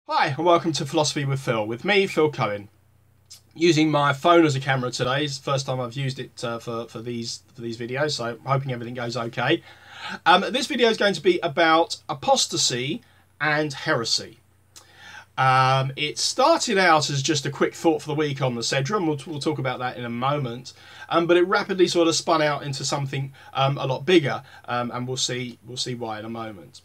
Hi and welcome to Philosophy with Phil, with me, Phil Cohen. Using my phone as a camera today. It's the first time I've used it for these videos, so I'm hoping everything goes okay. This video is going to be about apostasy and heresy. It started out as just a quick thought for the week on the Cedra, and we'll talk about that in a moment. But it rapidly sort of spun out into something a lot bigger, and we'll see why in a moment.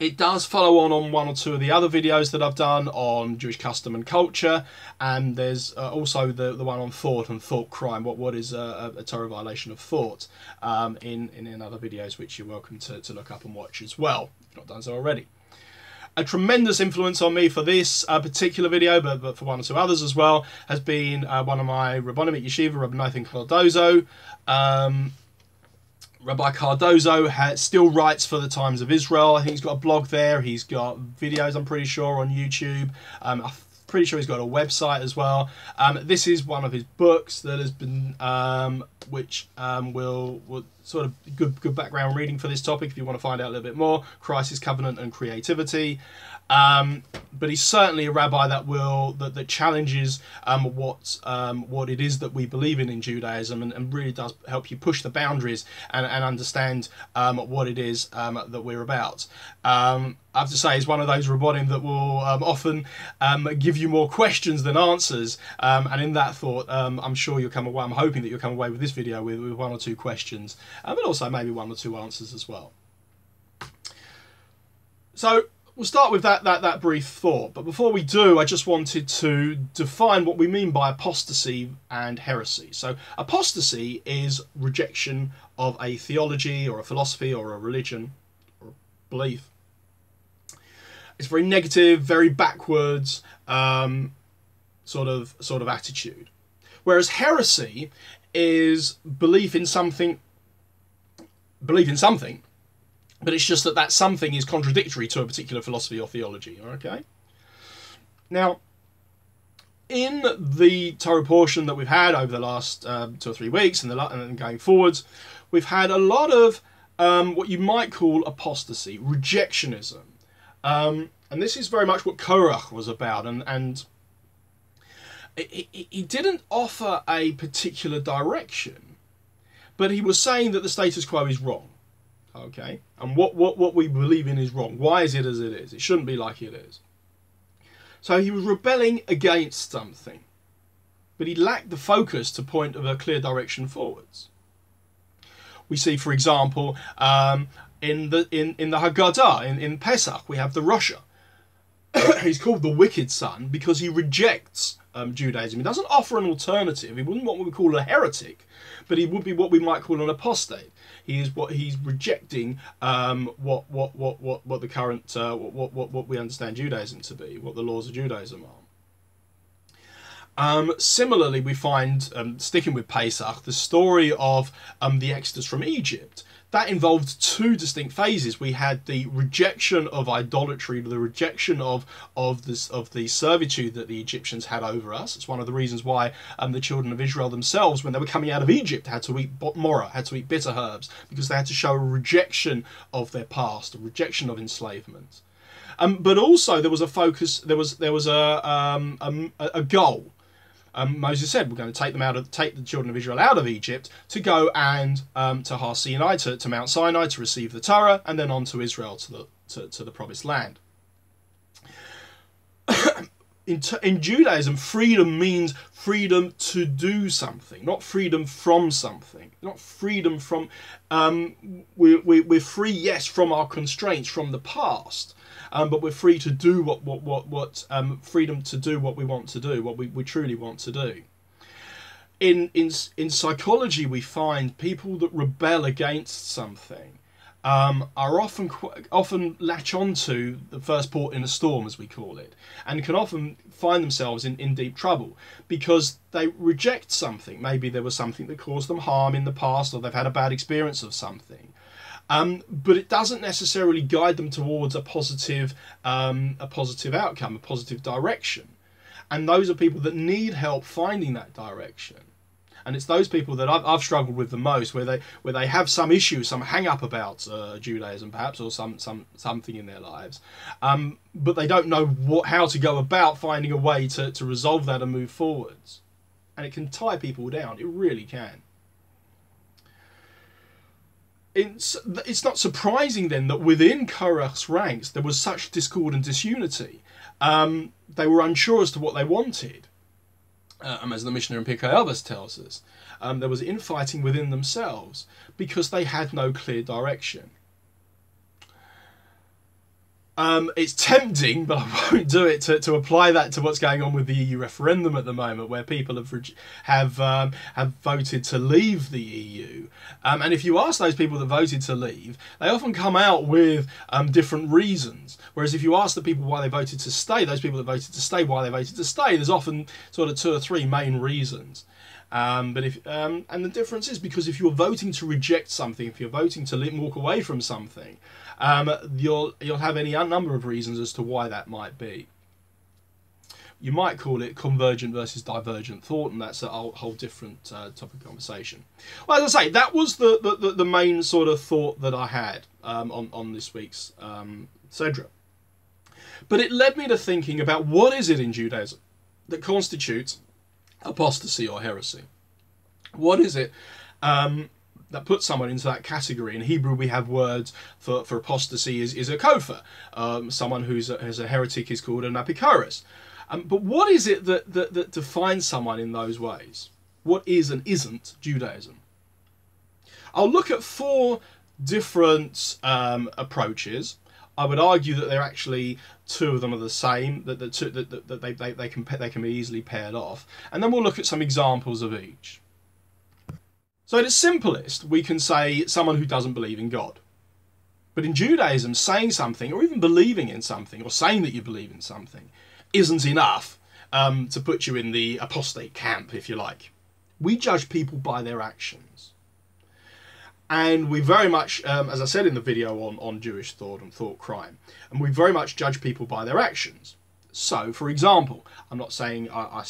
It does follow on one or two of the other videos that I've done on Jewish custom and culture, and there's also the one on thought and thought crime. What is a Torah violation of thought in other videos, which you're welcome to look up and watch as well, if you've not done so already. A tremendous influence on me for this particular video, but for one or two others as well, has been one of my Rabbonim at Yeshiva, Rabbi Nathan Cardozo. Rabbi Cardozo still writes for the Times of Israel. I think he's got a blog there. He's got videos, I'm pretty sure, on YouTube. I'm pretty sure he's got a website as well. This is one of his books that has been, which will sort of good background reading for this topic if you want to find out a little bit more. Crisis, Covenant, and Creativity. But he's certainly a rabbi that challenges what it is that we believe in Judaism, and really does help you push the boundaries and understand what it is that we're about. I have to say, he's one of those rabbonim that will often give you more questions than answers, and in that thought, I'm sure you'll come away. I'm hoping that you'll come away with this video with one or two questions, but also maybe one or two answers as well. So we'll start with that brief thought, but before we do, I just wanted to define what we mean by apostasy and heresy. So apostasy is rejection of a theology or a philosophy or a religion or a belief. It's very negative, very backwards sort of attitude. Whereas heresy is belief in something, but it's just that something is contradictory to a particular philosophy or theology. Okay. Now, in the Torah portion that we've had over the last 2 or 3 weeks, and then going forwards, we've had a lot of what you might call apostasy, rejectionism, and this is very much what Korach was about. And he didn't offer a particular direction, but he was saying that the status quo is wrong. Okay, and what we believe in is wrong. Why is it as it is? It shouldn't be like it is. So he was rebelling against something, but he lacked the focus to point of a clear direction forwards. We see, for example, in the Haggadah, in Pesach, we have the Rasha. He's called the wicked son because he rejects Judaism. He doesn't offer an alternative. He wouldn't what we call a heretic, but he would be what we might call an apostate. He's rejecting what the current what we understand Judaism to be, what the laws of Judaism are. Similarly, we find, sticking with Pesach, the story of the Exodus from Egypt. That involved two distinct phases. We had the rejection of idolatry, the rejection of the servitude that the Egyptians had over us. It's one of the reasons why the children of Israel themselves, when they were coming out of Egypt, had to eat morah, had to eat bitter herbs, because they had to show a rejection of their past, a rejection of enslavement. But also there was a focus. There was a goal. Moses said, "We're going to take the children of Israel out of Egypt to go and to Har Sinai, to Mount Sinai, to receive the Torah, and then on to Israel, to the Promised Land." In Judaism, freedom means freedom to do something, not freedom from something. Not freedom from. We're free, yes, from our constraints from the past. But we're free to do freedom to do what we want to do, what we truly want to do. In psychology, we find people that rebel against something are often latch onto the first port in a storm, as we call it, and can often find themselves in deep trouble because they reject something. Maybe there was something that caused them harm in the past, or they've had a bad experience of something. But it doesn't necessarily guide them towards a positive outcome, a positive direction. And those are people that need help finding that direction. And it's those people that I've struggled with the most, where they have some issue, some hang up about Judaism perhaps, or something in their lives, but they don't know how to go about finding a way to resolve that and move forwards. And it can tie people down. It really can. It's not surprising then that within Korach's ranks there was such discord and disunity. They were unsure as to what they wanted. As the missionary in Pirkei Avos tells us, there was infighting within themselves because they had no clear direction. It's tempting, but I won't do it, to apply that to what's going on with the EU referendum at the moment, where people have voted to leave the EU. And if you ask those people that voted to leave, they often come out with different reasons. Whereas if you ask the people why they voted to stay, those people that voted to stay, why they voted to stay, there's often sort of 2 or 3 main reasons. And the difference is because if you're voting to reject something, if you're voting to walk away from something, you'll have any number of reasons as to why that might be. You might call it convergent versus divergent thought, and that's a whole different topic of conversation. Well, as I say, that was the main sort of thought that I had on this week's Sedra. But it led me to thinking about what is it in Judaism that constitutes apostasy or heresy. What is it that puts someone into that category? In Hebrew we have words for apostasy is a kofar. Someone who's a heretic is called an apikoros. But what is it that defines someone in those ways? What is and isn't Judaism? I'll look at 4 different approaches. I would argue that they're actually 2 of them are the same, that they can be easily paired off, and then we'll look at some examples of each. So at its simplest, we can say someone who doesn't believe in God. But in Judaism, saying something, or even believing in something, or saying that you believe in something, isn't enough to put you in the apostate camp, if you like. We judge people by their actions. And we very much, as I said in the video on Jewish thought and thought crime, and we very much judge people by their actions. So, for example, I'm not saying I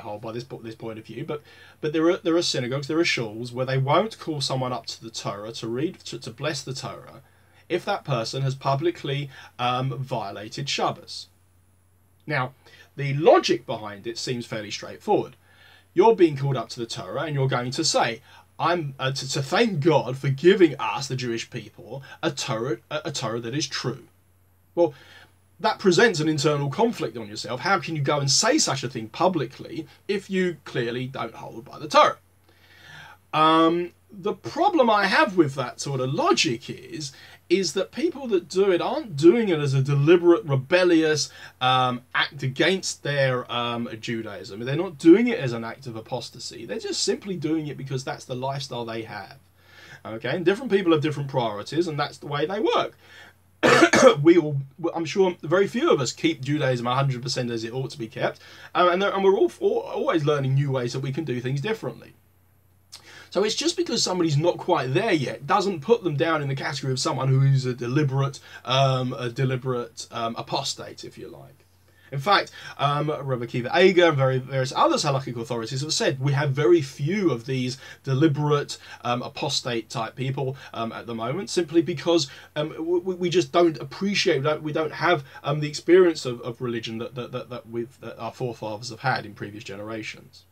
hold by this point of view, but there are synagogues, there are shuls where they won't call someone up to the Torah to bless the Torah if that person has publicly violated Shabbos. Now, the logic behind it seems fairly straightforward. You're being called up to the Torah, and you're going to say, I'm to thank God for giving us, the Jewish people, a Torah that is true. Well, that presents an internal conflict on yourself. How can you go and say such a thing publicly if you clearly don't hold by the Torah? The problem I have with that sort of logic is that people that do it aren't doing it as a deliberate, rebellious act against their Judaism. They're not doing it as an act of apostasy. They're just simply doing it because that's the lifestyle they have. Okay, and different people have different priorities, and that's the way they work. I'm sure very few of us keep Judaism 100% as it ought to be kept, and we're always learning new ways that we can do things differently. So it's just because somebody's not quite there yet doesn't put them down in the category of someone who is a deliberate apostate, if you like. In fact, Rabbi Akiva Eiger and various other halakhic authorities have said we have very few of these deliberate apostate type people at the moment, simply because we just don't appreciate, we don't have the experience of religion that our forefathers have had in previous generations.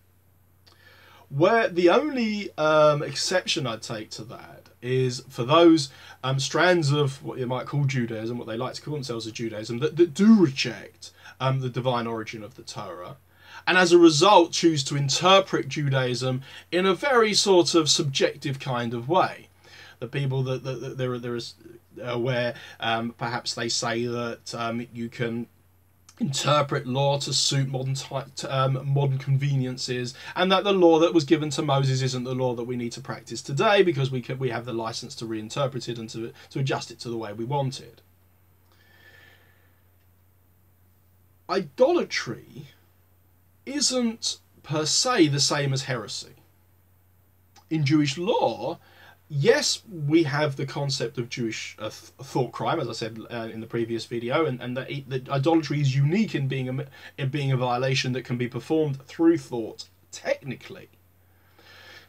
Where the only exception I'd take to that is for those strands of what you might call Judaism, what they like to call themselves as Judaism, that do reject the divine origin of the Torah, and as a result choose to interpret Judaism in a very sort of subjective kind of way. The people that there is where perhaps they say that you can interpret law to suit modern conveniences, and that the law that was given to Moses isn't the law that we need to practice today because we have the license to reinterpret it and to adjust it to the way we want it. Idolatry isn't per se the same as heresy. In Jewish law, yes, we have the concept of Jewish thought crime, as I said in the previous video, and that idolatry is unique in being a violation that can be performed through thought, technically.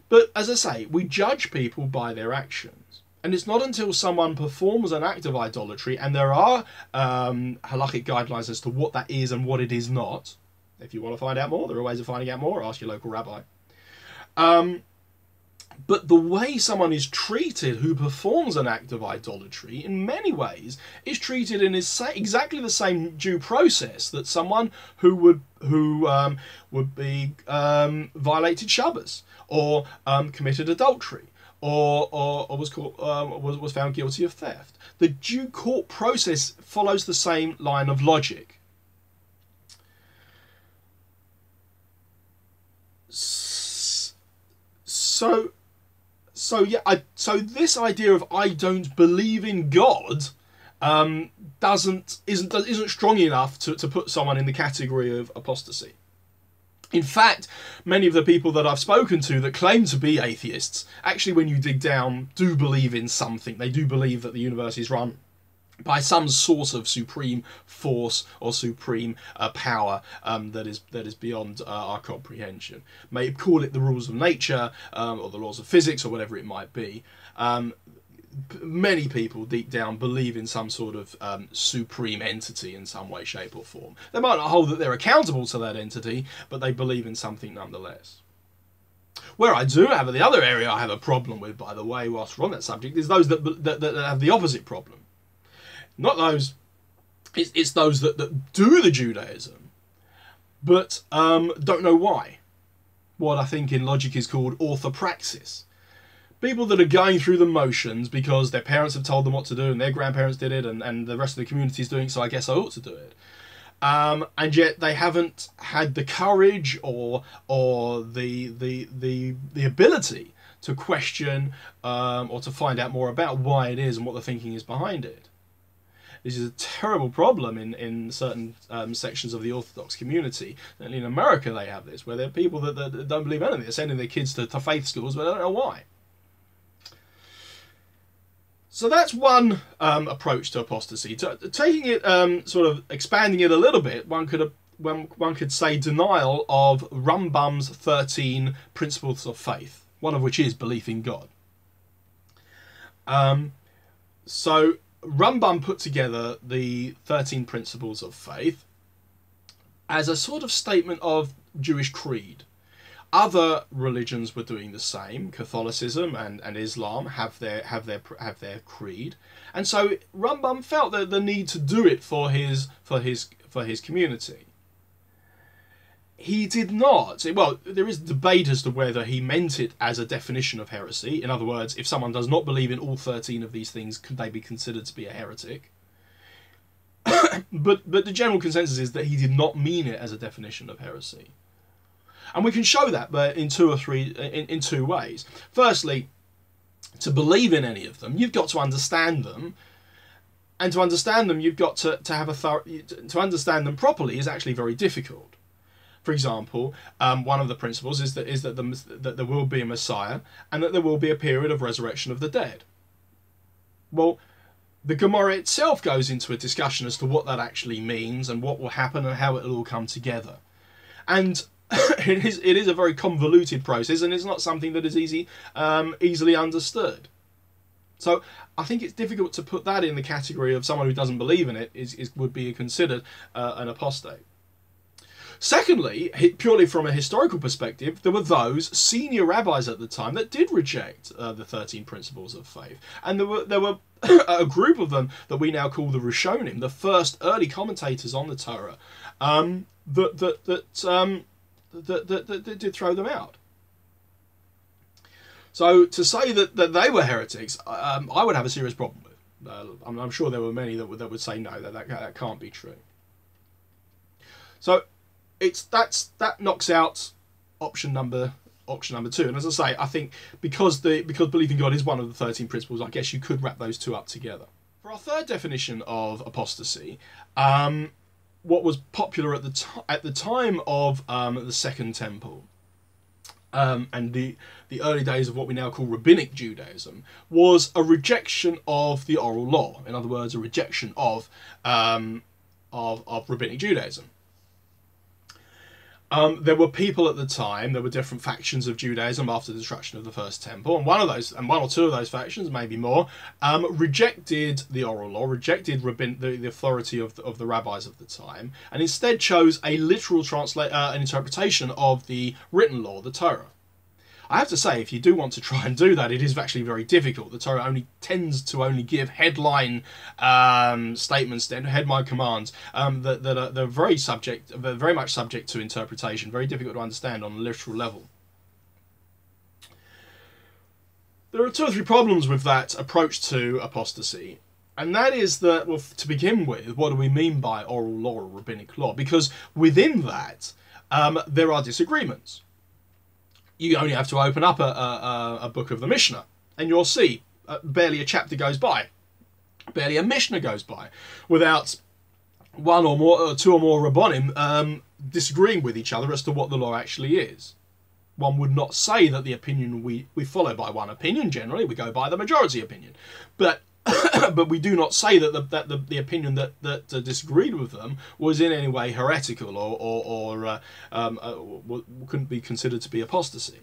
But as I say, we judge people by their actions. And it's not until someone performs an act of idolatry, and there are halakhic guidelines as to what that is and what it is not. If you want to find out more, there are ways of finding out more. Ask your local rabbi. But the way someone is treated who performs an act of idolatry, in many ways, is treated in exactly the same due process that someone who would be violated Shabbos, or committed adultery, or was found guilty of theft. The due court process follows the same line of logic. So this idea of I don't believe in God isn't strong enough to put someone in the category of apostasy. In fact, many of the people that I've spoken to that claim to be atheists, actually, when you dig down, do believe in something. They do believe that the universe is run by some sort of supreme force or supreme power that is beyond our comprehension. May call it the rules of nature or the laws of physics or whatever it might be. Many people deep down believe in some sort of supreme entity in some way, shape or form. They might not hold that they're accountable to that entity, but they believe in something nonetheless. Where I do have, the other area I have a problem with, by the way, whilst we're on that subject, is those that have the opposite problem. Not those, it's those that do the Judaism, but don't know why. What I think in logic is called orthopraxis. People that are going through the motions because their parents have told them what to do and their grandparents did it and the rest of the community is doing it, so I guess I ought to do it. And yet they haven't had the courage or the ability to question or to find out more about why it is and what the thinking is behind it. This is a terrible problem in certain sections of the Orthodox community. And in America they have this, where there are people that don't believe anything. They're sending their kids to faith schools, but I don't know why. So that's one approach to apostasy. Taking it, sort of expanding it a little bit, one could say denial of Rambam's 13 principles of faith, one of which is belief in God. So Rambam put together the 13 principles of faith as a sort of statement of Jewish creed. Other religions were doing the same. Catholicism and Islam have their creed, and so Rambam felt the need to do it for his community. He did not. Well, there is debate as to whether he meant it as a definition of heresy. In other words, if someone does not believe in all 13 of these things, could they be considered to be a heretic? but the general consensus is that he did not mean it as a definition of heresy. And we can show that in two ways. Firstly, to believe in any of them, you've got to understand them. And to understand them, you've got to have to understand them properly is actually very difficult. For example, one of the principles is that there will be a Messiah and that there will be a period of resurrection of the dead. Well, the Gemara itself goes into a discussion as to what that actually means and what will happen and how it will all come together. And it is a very convoluted process, and it's not something that is easily understood. So I think it's difficult to put that in the category of someone who doesn't believe in it would be considered an apostate. Secondly, purely from a historical perspective, there were those senior rabbis at the time that did reject the 13 principles of faith, and there were a group of them that we now call the Rishonim, the first early commentators on the Torah, that did throw them out. So to say that they were heretics, I would have a serious problem with. I'm sure there were many that would say no, that can't be true. So that knocks out option number 2. And as I say, I think because belief in God is one of the 13 principles, I guess you could wrap those two up together. For our third definition of apostasy, what was popular at the time of the Second Temple and the early days of what we now call rabbinic Judaism was a rejection of the oral law. In other words, a rejection of rabbinic Judaism. There were people at the time, there were different factions of Judaism after the destruction of the first temple, and one or two of those factions, maybe more, rejected the oral law, rejected the authority of the rabbis of the time, and instead chose a literal an interpretation of the written law, the Torah. I have to say, if you do want to try and do that, it is actually very difficult. The Torah tends to give headline statements, headline commands that are very much subject to interpretation, very difficult to understand on a literal level. There are 2 or 3 problems with that approach to apostasy. And that is that, well, to begin with, what do we mean by oral law or rabbinic law? Because within that, there are disagreements. You only have to open up a book of the Mishnah, and you'll see barely a chapter goes by, barely a Mishnah goes by, without 1 or more, 2 or more Rabbonim disagreeing with each other as to what the law actually is. One would not say that the opinion we follow by one opinion. Generally, we go by the majority opinion, but but we do not say that the opinion that disagreed with them was in any way heretical or couldn't be considered to be apostasy.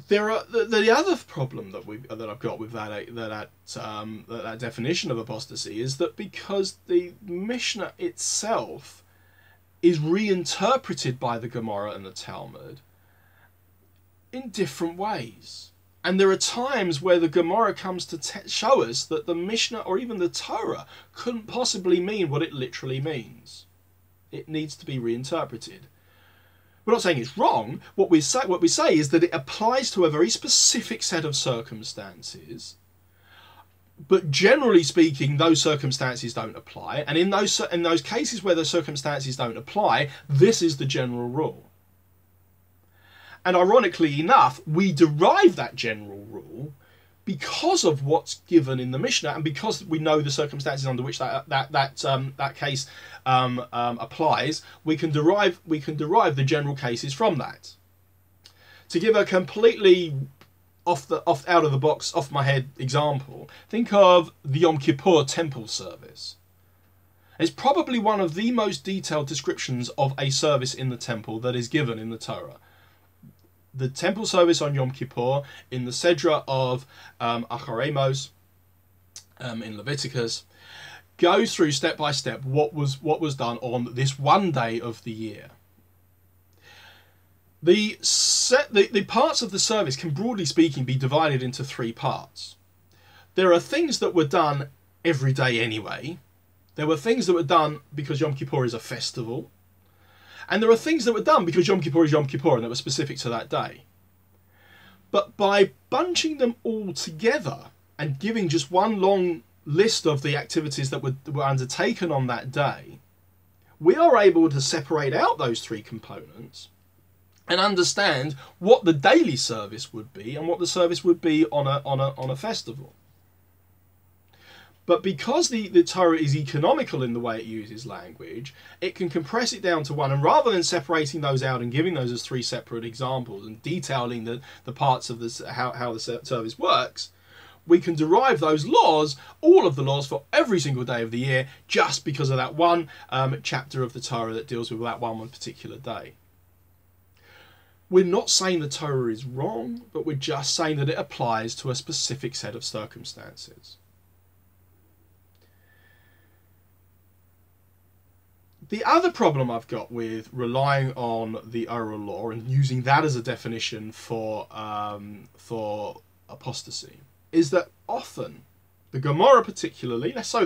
There are the other problem that I've got with that definition of apostasy is that because the Mishnah itself is reinterpreted by the Gemara and the Talmud in different ways. And there are times where the Gemara comes to show us that the Mishnah or even the Torah couldn't possibly mean what it literally means. It needs to be reinterpreted. We're not saying it's wrong. What we say is that it applies to a very specific set of circumstances. But generally speaking, those circumstances don't apply. And in those cases where the circumstances don't apply, this is the general rule. And ironically enough, we derive that general rule because of what's given in the Mishnah, and because we know the circumstances under which that case applies. We can derive the general cases from that. To give a completely out of the box, off my head example, think of the Yom Kippur temple service. It's probably one of the most detailed descriptions of a service in the temple that is given in the Torah. The temple service on Yom Kippur in the Sedra of Acharei Mos in Leviticus goes through step by step what was done on this one day of the year. The parts of the service can, broadly speaking, be divided into 3 parts. There are things that were done every day anyway. There were things that were done because Yom Kippur is a festival. And there are things that were done because Yom Kippur is Yom Kippur and that were specific to that day. But by bunching them all together and giving just one long list of the activities that were undertaken on that day, we are able to separate out those 3 components and understand what the daily service would be and what the service would be on a festival. But because the Torah is economical in the way it uses language, it can compress it down to one. And rather than separating those out and giving those as 3 separate examples and detailing the parts of this, how the service works, we can derive those laws, all of the laws for every single day of the year, just because of that one chapter of the Torah that deals with that one particular day. We're not saying the Torah is wrong, but we're just saying that it applies to a specific set of circumstances. The other problem I've got with relying on the oral law and using that as a definition for apostasy is that often the Gemara, particularly, less so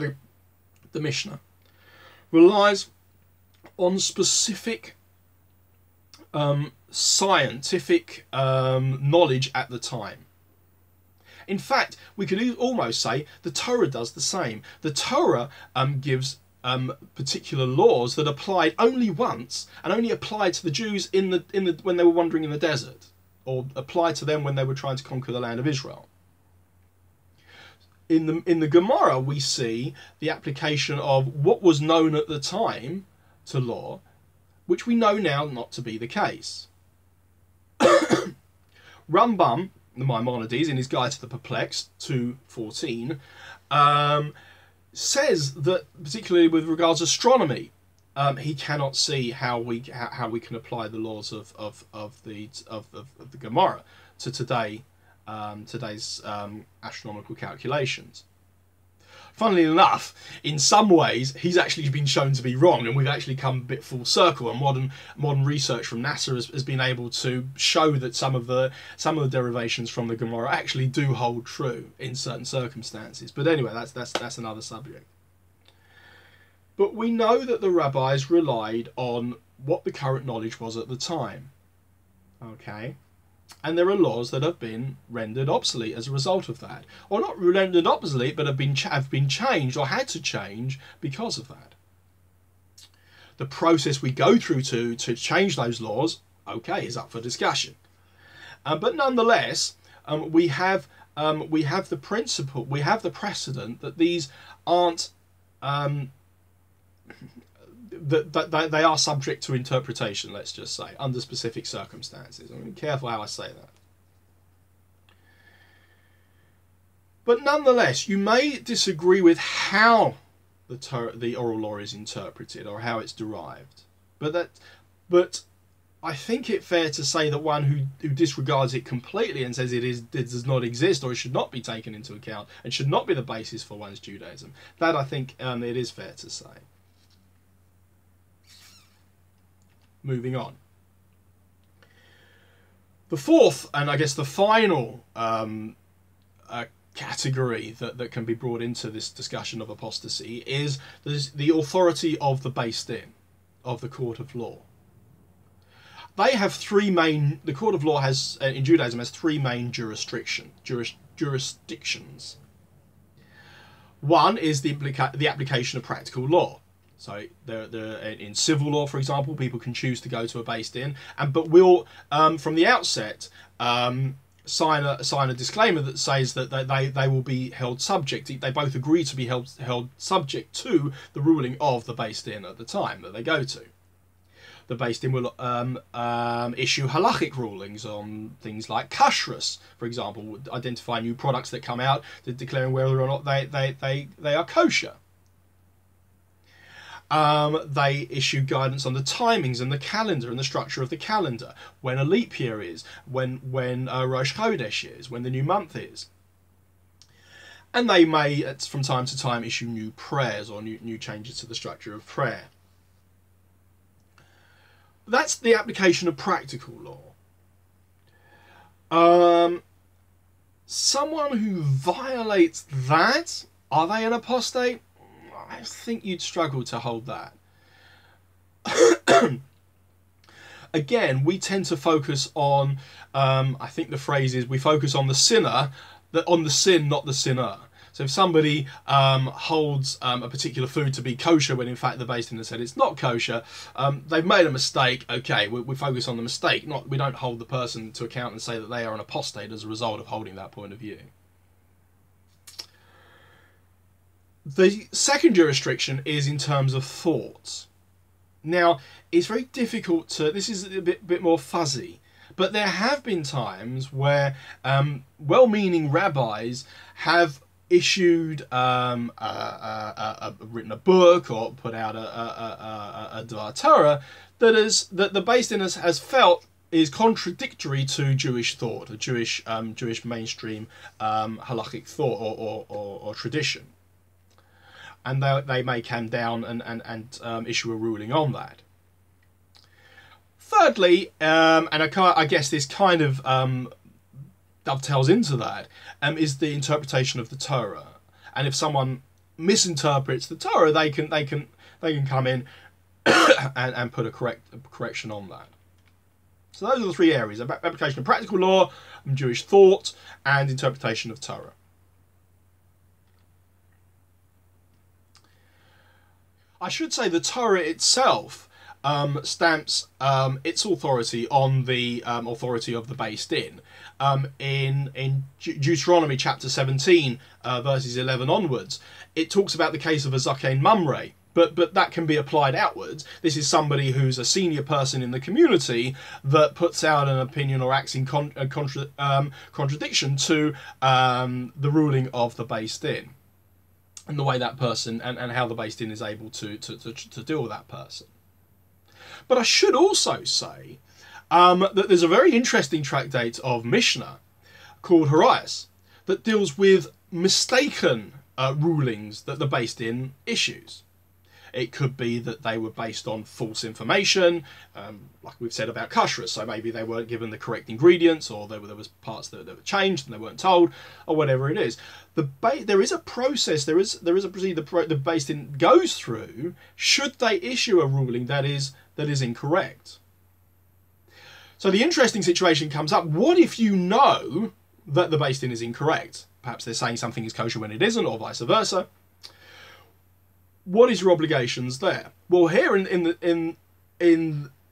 the Mishnah, relies on specific scientific knowledge at the time. In fact, we could almost say the Torah does the same. The Torah gives particular laws that applied only once and only applied to the Jews when they were wandering in the desert, or applied to them when they were trying to conquer the land of Israel. In the Gemara, we see the application of what was known at the time to law, which we know now not to be the case. Rambam, the Maimonides, in his Guide to the Perplexed 2:14, says that, particularly with regards to astronomy, he cannot see how we can apply the laws of the Gemara to today's astronomical calculations. Funnily enough, in some ways, he's actually been shown to be wrong, and we've actually come a bit full circle. And modern research from NASA has been able to show that some of the derivations from the Gemara actually do hold true in certain circumstances. But anyway, that's another subject. But we know that the rabbis relied on what the current knowledge was at the time. Okay. And there are laws that have been rendered obsolete as a result of that. Or not rendered obsolete, but have been changed or had to change because of that. The process we go through to change those laws, okay, is up for discussion. But nonetheless, we have the principle, we have the precedent that these aren't that they are subject to interpretation, let's just say, under specific circumstances. I'm careful how I say that. But nonetheless, you may disagree with how the oral law is interpreted or how it's derived. But I think it fair to say that one who disregards it completely and says it does not exist or it should not be taken into account and should not be the basis for one's Judaism, that I think it is fair to say. Moving on. The fourth, and I guess the final category that can be brought into this discussion of apostasy is the authority of the based in, of the court of law. They have the court of law has, in Judaism, has three main jurisdictions. One is the application of practical law. So in civil law, for example, people can choose to go to a based in, but will from the outset sign a disclaimer that says that they will be held subject. They both agree to be held subject to the ruling of the based in at the time that they go to. The based in will issue halachic rulings on things like kashrus, for example, would identify new products that come out, declaring whether or not they are kosher. They issue guidance on the timings and the calendar and the structure of the calendar, when a leap year is, when Rosh Chodesh is, when the new month is. And they may, from time to time, issue new prayers or new changes to the structure of prayer. That's the application of practical law. Someone who violates that, are they an apostate? I think you'd struggle to hold that. Again, we tend to focus on, I think the phrase is, we focus on the sinner, on the sin, not the sinner. So if somebody holds a particular food to be kosher when in fact the based in has said it's not kosher, they've made a mistake. Okay, we focus on the mistake. We don't hold the person to account and say that they are an apostate as a result of holding that point of view. The second jurisdiction is in terms of thoughts. Now, it's very difficult to... This is a bit more fuzzy. But there have been times where well-meaning rabbis have issued written a book or put out a Dvar Torah that the Beis Din has felt is contradictory to Jewish thought, a Jewish mainstream halachic thought or tradition. And they may come down and issue a ruling on that. Thirdly, and I guess this kind of dovetails into that, is the interpretation of the Torah. And if someone misinterprets the Torah, they can come in and put a correction on that. So those are the three areas: application of practical law, Jewish thought, and interpretation of Torah. I should say the Torah itself stamps its authority on the authority of the Beis Din. In Deuteronomy chapter 17, verses 11 onwards, it talks about the case of a Zaken Mamre, but that can be applied outwards. This is somebody who's a senior person in the community that puts out an opinion or acts in contradiction to the ruling of the Beis Din. and the way that person and how the Beis Din is able to deal with that person. But I should also say that there's a very interesting tractate of Mishnah called Heresy that deals with mistaken rulings that the Beis Din issues. It could be that they were based on false information, like we've said about kashrus. So maybe they weren't given the correct ingredients, or there was parts that were changed and they weren't told, or whatever it is. There is a process, there is a procedure the Beis Din goes through should they issue a ruling that is incorrect. So the interesting situation comes up: what if you know that the Beis Din is incorrect? Perhaps they're saying something is kosher when it isn't, or vice versa. What is your obligations there? Well, here in the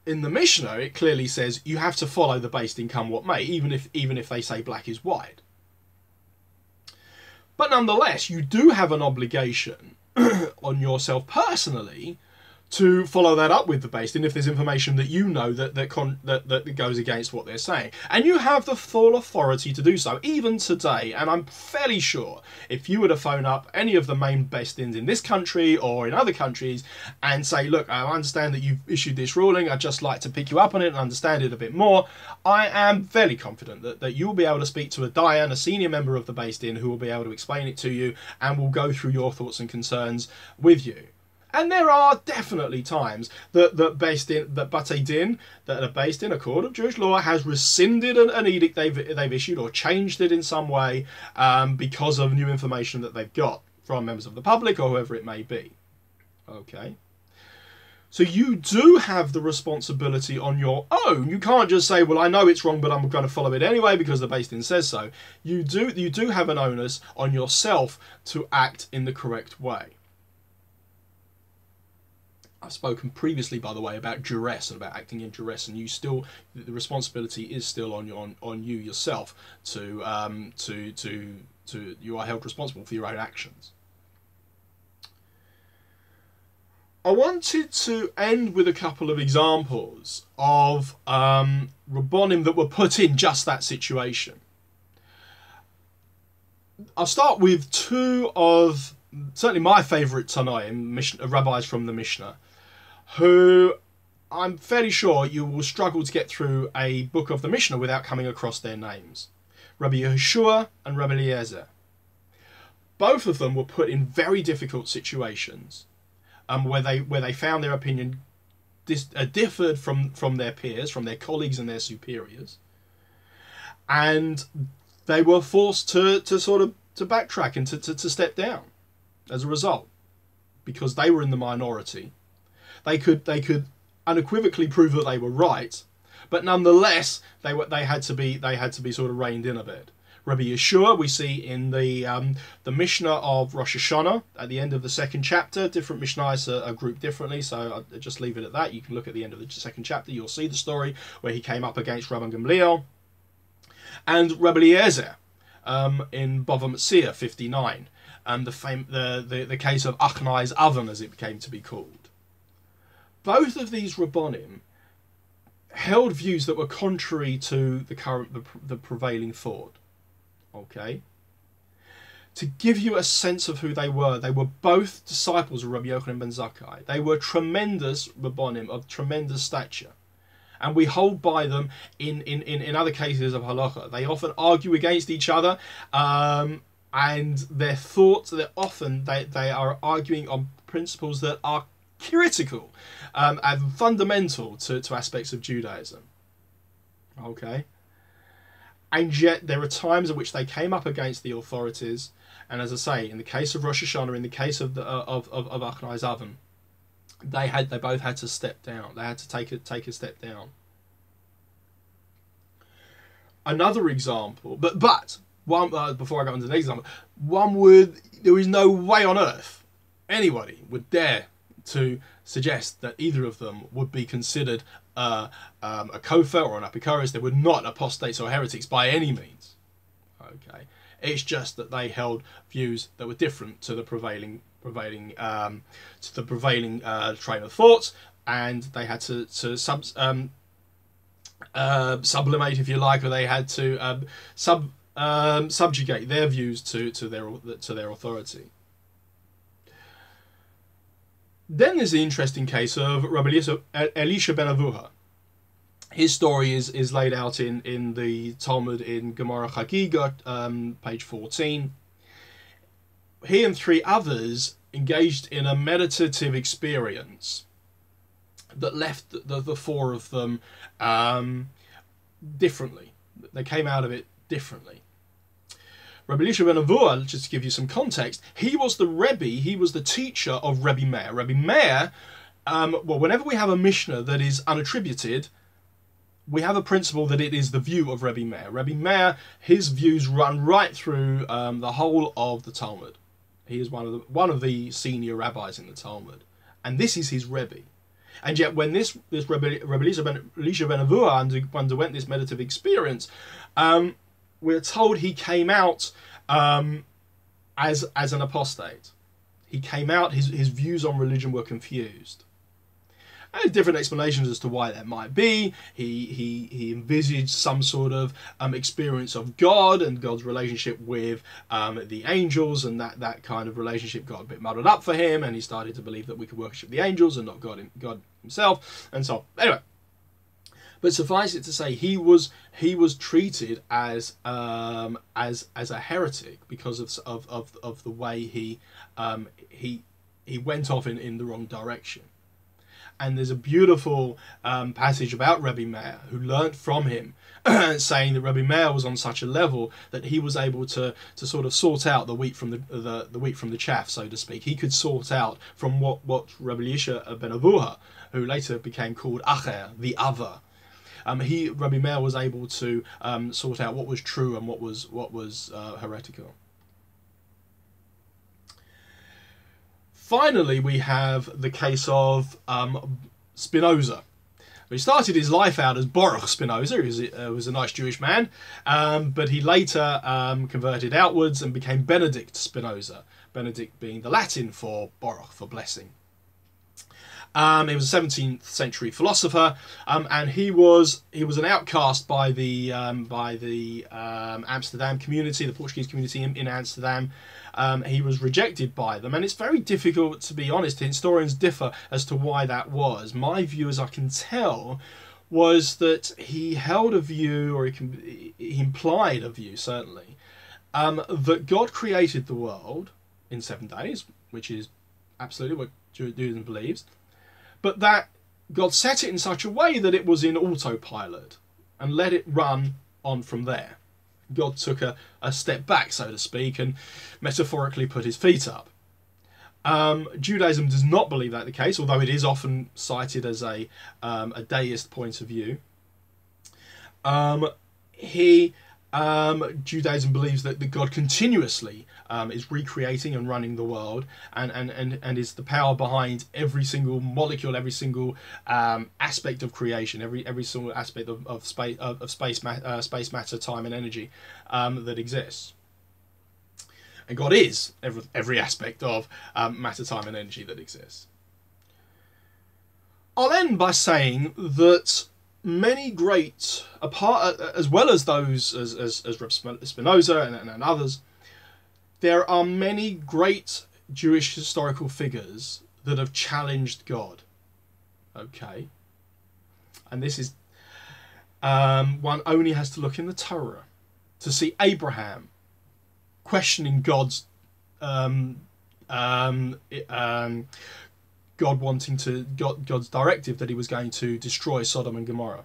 Mishnah, it clearly says you have to follow the Beis Din come what may, even if they say black is white. But nonetheless, you do have an obligation on yourself personally to follow that up with the Beis Din if there's information that you know that goes against what they're saying. And you have the full authority to do so, even today. And I'm fairly sure if you were to phone up any of the main Beis Dins in this country or in other countries and say, look, I understand that you've issued this ruling, I'd just like to pick you up on it and understand it a bit more, I am fairly confident that you'll be able to speak to a Dayan, a senior member of the Beis Din, who will be able to explain it to you and will go through your thoughts and concerns with you. And there are definitely times that a Beis Din, a court of Jewish law, has rescinded an edict they've issued or changed it in some way because of new information that they've got from members of the public or whoever it may be. Okay. So you do have the responsibility on your own. You can't just say, well, I know it's wrong, but I'm going to follow it anyway because the Beis Din says so. You do have an onus on yourself to act in the correct way. I've spoken previously, by the way, about duress and about acting in duress, and the responsibility is still on you yourself to you are held responsible for your own actions. I wanted to end with a couple of examples of Rabbonim that were put in just that situation. I'll start with two of certainly my favourite Tanaim, rabbis from the Mishnah, who I'm fairly sure you will struggle to get through a book of the Mishnah without coming across their names. Rabbi Yehoshua and Rabbi Eliezer. Both of them were put in very difficult situations where they found their opinion differed from their peers, from their colleagues and their superiors. And they were forced to backtrack and to step down as a result, because they were in the minority. They could unequivocally prove that they were right, but nonetheless they had to be sort of reined in a bit. Rabbi Yeshua, we see in the Mishnah of Rosh Hashanah at the end of the second chapter. Different Mishnahs are grouped differently, so I'll just leave it at that. You can look at the end of the second chapter. You'll see the story where he came up against Rabban Gamliel. And Rabbi Eliezer in Bava Metzia 59, and the case of Achnai's oven, as it came to be called. Both of these Rabbonim held views that were contrary to the prevailing thought. Okay? To give you a sense of who they were both disciples of Rabbi Yochanan ben Zakkai. They were tremendous Rabbonim of tremendous stature. And we hold by them in other cases of halacha. They often argue against each other, and their thoughts, they are arguing on principles that are critical and fundamental to aspects of Judaism. Okay? And yet there are times in which they came up against the authorities, and as I say, in the case of Rosh Hashanah, in the case of Achnai's oven, they both had to step down. They had to take a step down. Another example, but one before I go into the next example, there is no way on earth anybody would dare to suggest that either of them would be considered a kofar or an apikoros. They were not apostates or heretics by any means. Okay, it's just that they held views that were different to the prevailing train of thought, and they had to sublimate, if you like, or they had to subjugate their views to their authority. Then there's the interesting case of Rabbi Elisha ben Avuha. His story is laid out in the Talmud in Gemara Chagiga, page 14. He and 3 others engaged in a meditative experience that left the 4 of them differently. They came out of it differently. Rabbi Elisha ben Avuha, just to give you some context, he was the Rebbe, he was the teacher of Rebbe Meir. Rebbe Meir, well, whenever we have a Mishnah that is unattributed, we have a principle that it is the view of Rebbe Meir. Rebbe Meir, his views run right through the whole of the Talmud. He is one of the senior rabbis in the Talmud, and this is his Rebbe. And yet, when this Rebbe Elisha ben Avuha underwent this meditative experience, we're told he came out as an apostate. He came out. His views on religion were confused. And different explanations as to why that might be. He envisaged some sort of experience of God and God's relationship with the angels, and that kind of relationship got a bit muddled up for him, and he started to believe that we could worship the angels and not God himself, and so on. Anyway, but suffice it to say, he was treated as a heretic because of the way he went off in the wrong direction. And there's a beautiful passage about Rebbe Meir, who learnt from him, saying that Rebbe Meir was on such a level that he was able to sort of sort out the wheat from the wheat from the chaff, so to speak. He could sort out from what Rebbe Elisha ben Avuha, who later became called Acher, the other. Rebbe Meir was able to sort out what was true and what was heretical. Finally, we have the case of Spinoza. He started his life out as Baruch Spinoza. He was a nice Jewish man, but he later converted outwards and became Benedict Spinoza. Benedict being the Latin for Baruch, for blessing. He was a 17th century philosopher, and he was an outcast by the Amsterdam community, the Portuguese community in Amsterdam. He was rejected by them, and it's very difficult, to be honest. Historians differ as to why that was. My view, as I can tell, was that he held a view, or he implied a view, certainly, that God created the world in 7 days, which is absolutely what Judaism believes, but that God set it in such a way that it was in autopilot and let it run on from there. God took a step back, so to speak, and metaphorically put his feet up. Judaism does not believe that the case, although it is often cited as a deist point of view. Judaism believes that God continuously is recreating and running the world, and is the power behind every single molecule, every single aspect of creation, every single aspect of space matter, time, and energy that exists. And God is every aspect of matter, time, and energy that exists. I'll end by saying that many great, as well as those as Reb Spinoza and others, there are many great Jewish historical figures that have challenged God. Okay, and this is one only has to look in the Torah to see Abraham questioning God's God's directive that he was going to destroy Sodom and Gomorrah.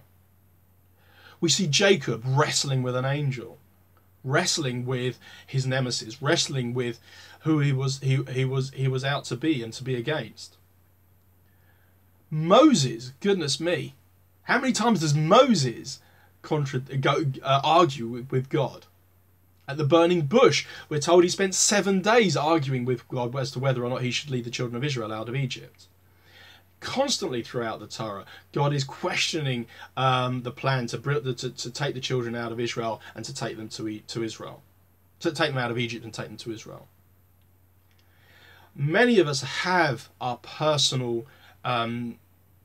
We see Jacob wrestling with an angel, wrestling with his nemesis, wrestling with who he was out to be and to be against. Moses, goodness me, how many times does Moses argue with God? At the burning bush, we're told he spent 7 days arguing with God as to whether or not he should lead the children of Israel out of Egypt. Constantly throughout the Torah, God is questioning the plan to take the children out of Israel and to take them to Israel, to take them out of Egypt and take them to Israel. Many of us have our personal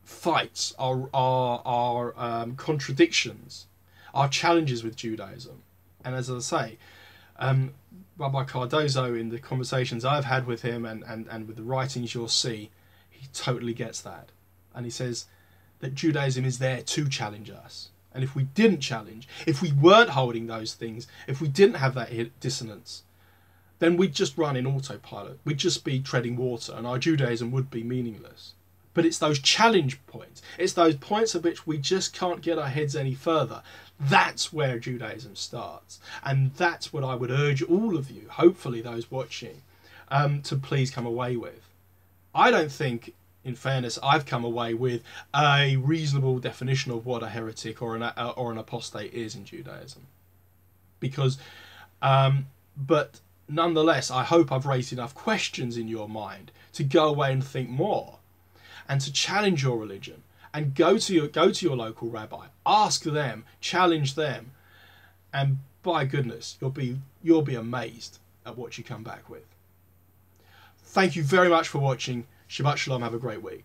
fights, our contradictions, our challenges with Judaism. And as I say, Rabbi Cardozo, in the conversations I've had with him and with the writings you'll see, he totally gets that. And he says that Judaism is there to challenge us. And if we didn't challenge, if we weren't holding those things, if we didn't have that dissonance, then we'd just run in autopilot. We'd just be treading water and our Judaism would be meaningless. But it's those challenge points. It's those points at which we just can't get our heads any further. That's where Judaism starts. And that's what I would urge all of you, hopefully those watching, to please come away with. I don't think, in fairness, I've come away with a reasonable definition of what a heretic or an apostate is in Judaism. Because, but nonetheless, I hope I've raised enough questions in your mind to go away and think more, and to challenge your religion, and go to your local rabbi, ask them, challenge them, and by goodness, you'll be amazed at what you come back with. Thank you very much for watching. Shabbat Shalom. Have a great week.